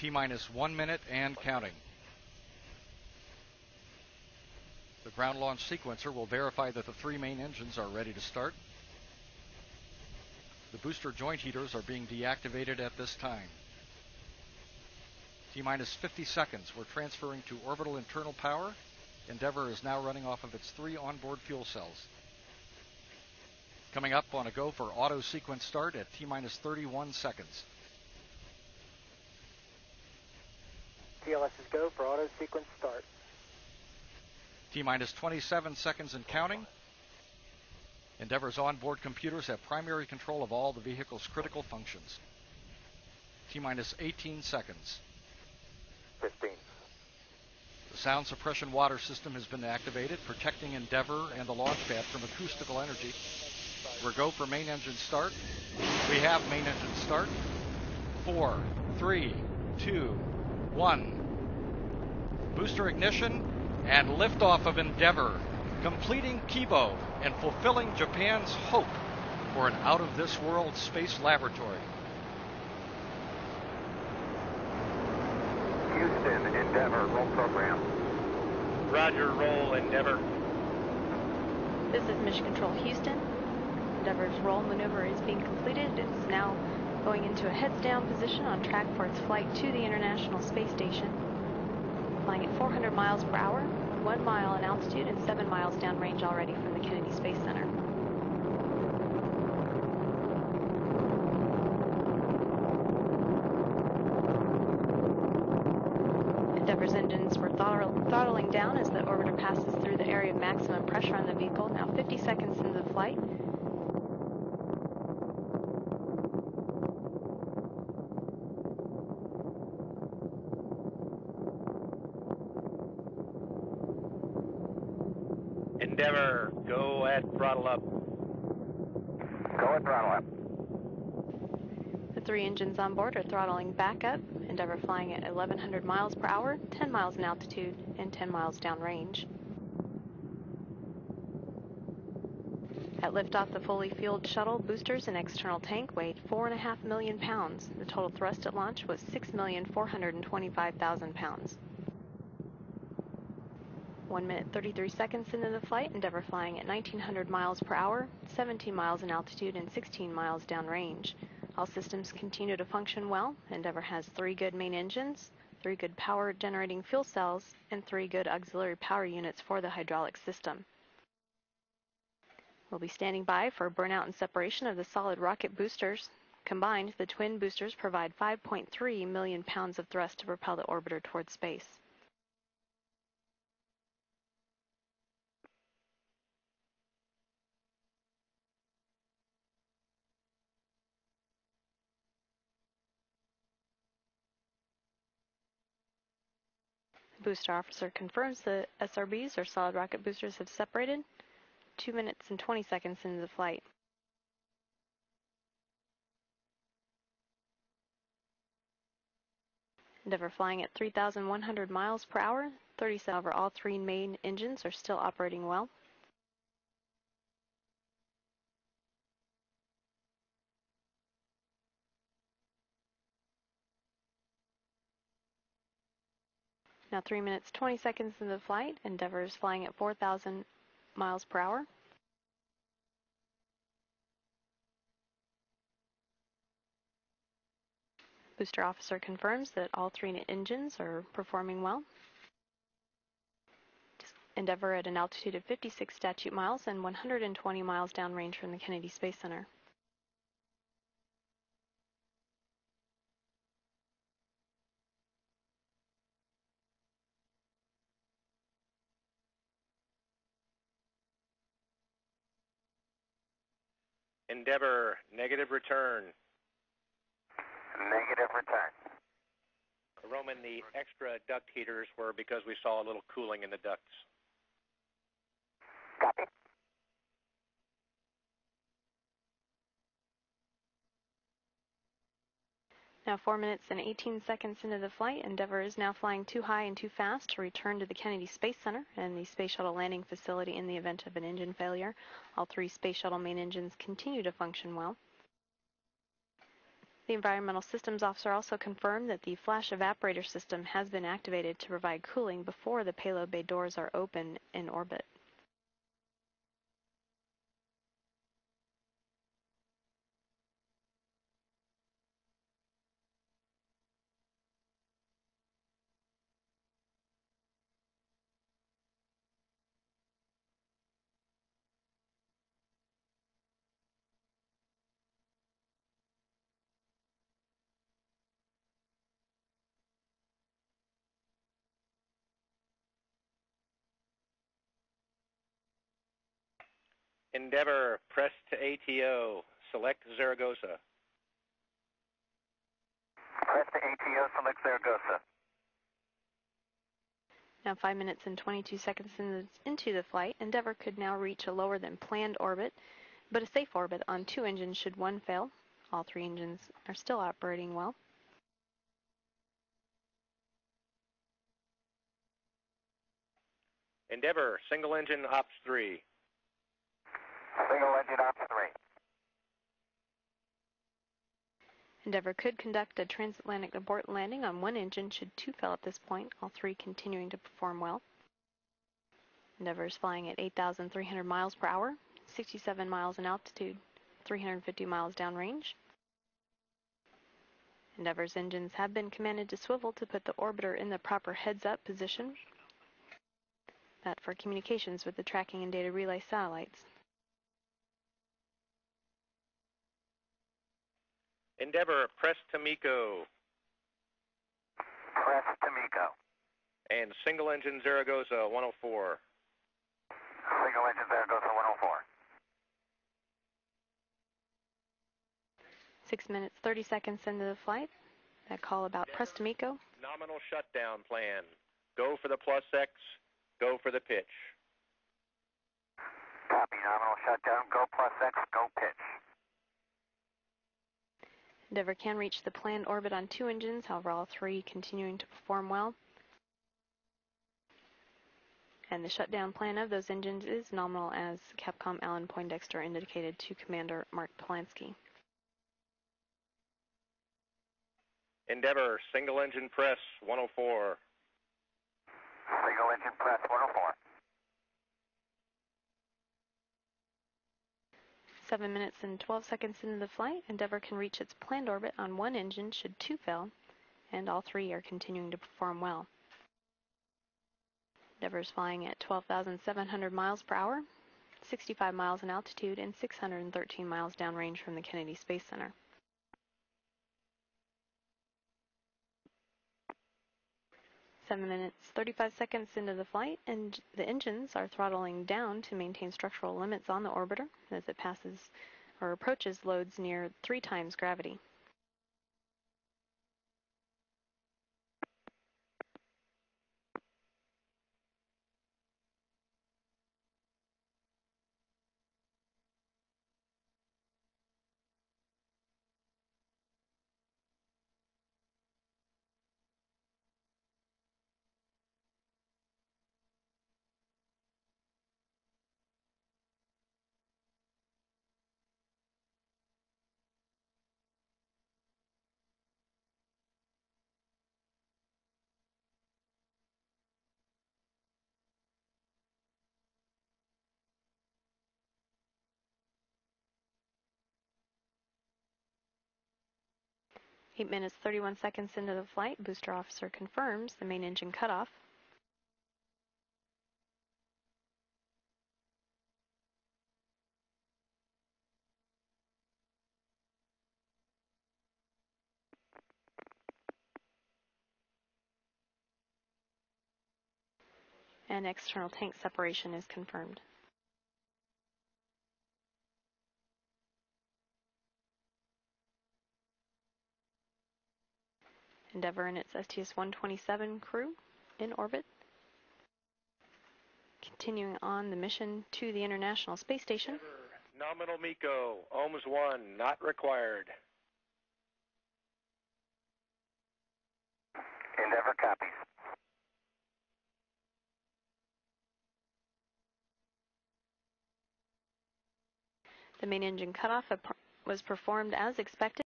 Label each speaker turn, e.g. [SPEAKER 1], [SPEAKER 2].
[SPEAKER 1] T-minus 1 minute and counting. The ground launch sequencer will verify that the 3 main engines are ready to start. The booster joint heaters are being deactivated at this time. T-minus 50 seconds. We're transferring to orbital internal power. Endeavour is now running off of its 3 onboard fuel cells. Coming up on a go for auto sequence start at T-minus 31 seconds.
[SPEAKER 2] TLS is go for auto sequence start.
[SPEAKER 1] T-minus 27 seconds and counting. Endeavour's onboard computers have primary control of all the vehicle's critical functions. T-minus 18 seconds.
[SPEAKER 2] 15.
[SPEAKER 1] The sound suppression water system has been activated, protecting Endeavour and the launch pad from acoustical energy. We're go for main engine start. We have main engine start. 4, 3, 2, 1. Booster ignition and liftoff of Endeavour, completing Kibo and fulfilling Japan's hope for an out-of-this-world space laboratory.
[SPEAKER 2] Houston, Endeavour, roll program.
[SPEAKER 3] Roger, roll, Endeavour.
[SPEAKER 4] This is Mission Control Houston. Endeavour's roll maneuver is being completed. It's now going into a heads-down position on track for its flight to the International Space Station. Flying at 400 miles per hour, 1 mile in altitude and 7 miles downrange already from the Kennedy Space Center. Endeavour's engines were throttling down as the orbiter passes through the area of maximum pressure on the vehicle. Now 50 seconds into the flight.
[SPEAKER 3] Endeavour, go at throttle up.
[SPEAKER 2] Go at throttle up.
[SPEAKER 4] The 3 engines on board are throttling back up. Endeavour flying at 1,100 miles per hour, 10 miles in altitude, and 10 miles downrange. At liftoff, the fully fueled shuttle boosters and external tank weighed 4.5 million pounds. The total thrust at launch was 6,425,000 pounds. 1 minute 33 seconds into the flight, Endeavour flying at 1,900 miles per hour, 17 miles in altitude, and 16 miles downrange. All systems continue to function well. Endeavour has 3 good main engines, 3 good power generating fuel cells, and 3 good auxiliary power units for the hydraulic system. We'll be standing by for burnout and separation of the solid rocket boosters. Combined, the twin boosters provide 5.3 million pounds of thrust to propel the orbiter towards space. Booster officer confirms the SRBs, or solid rocket boosters, have separated. 2 minutes and 20 seconds into the flight. Endeavour flying at 3,100 miles per hour. 37 over all 3 main engines are still operating well. Now 3 minutes 20 seconds into the flight. Endeavour is flying at 4,000 miles per hour. Booster officer confirms that all 3 engines are performing well. Endeavour at an altitude of 56 statute miles and 120 miles downrange from the Kennedy Space Center.
[SPEAKER 3] Endeavour, negative return.
[SPEAKER 2] Negative return.
[SPEAKER 3] Roman, the extra duct heaters were because we saw a little cooling in the ducts.
[SPEAKER 2] Copy.
[SPEAKER 4] Now 4 minutes and 18 seconds into the flight, Endeavour is now flying too high and too fast to return to the Kennedy Space Center and the Space Shuttle landing facility in the event of an engine failure. All 3 Space Shuttle main engines continue to function well. The Environmental Systems Officer also confirmed that the flash evaporator system has been activated to provide cooling before the payload bay doors are open in orbit.
[SPEAKER 3] Endeavour, press to ATO. Select Zaragoza.
[SPEAKER 2] Press to ATO, select Zaragoza.
[SPEAKER 4] Now 5 minutes and 22 seconds into the flight, Endeavour could now reach a lower than planned orbit, but a safe orbit on 2 engines should one fail. All 3 engines are still operating well.
[SPEAKER 3] Endeavour, single engine ops 3.
[SPEAKER 2] Single engine ops 3.
[SPEAKER 4] Endeavour could conduct a transatlantic abort landing on 1 engine should 2 fail at this point, all 3 continuing to perform well. Endeavour is flying at 8,300 miles per hour, 67 miles in altitude, 350 miles downrange. Endeavour's engines have been commanded to swivel to put the orbiter in the proper heads-up position. That for communications with the tracking and data relay satellites.
[SPEAKER 3] Endeavour, press to MECO.
[SPEAKER 2] Press to MECO.
[SPEAKER 3] And single engine Zaragoza 104.
[SPEAKER 2] Single engine Zaragoza 104.
[SPEAKER 4] 6 minutes, 30 seconds into the flight. That call about press to MECO.
[SPEAKER 3] Nominal shutdown plan. Go for the plus X. Go for the pitch.
[SPEAKER 2] Copy, nominal shutdown. Go plus X, go pitch.
[SPEAKER 4] Endeavour can reach the planned orbit on 2 engines, however all 3 continuing to perform well. And the shutdown plan of those engines is nominal, as Capcom Alan Poindexter indicated to Commander Mark Polanski.
[SPEAKER 3] Endeavour, single engine press 104.
[SPEAKER 2] Single engine press 104.
[SPEAKER 4] 7 minutes and 12 seconds into the flight, Endeavour can reach its planned orbit on 1 engine should 2 fail, and all 3 are continuing to perform well. Endeavour is flying at 12,700 miles per hour, 65 miles in altitude, and 613 miles downrange from the Kennedy Space Center. 7 minutes, 35 seconds into the flight, and the engines are throttling down to maintain structural limits on the orbiter as it passes or approaches loads near 3 times gravity. Eight minutes, 31 seconds into the flight, booster officer confirms the main engine cutoff. And external tank separation is confirmed. Endeavour and its STS-127 crew in orbit, continuing on the mission to the International Space Station.
[SPEAKER 3] Nominal MECO, ohms 1, not required.
[SPEAKER 2] Endeavour copies.
[SPEAKER 4] The main engine cutoff was performed as expected.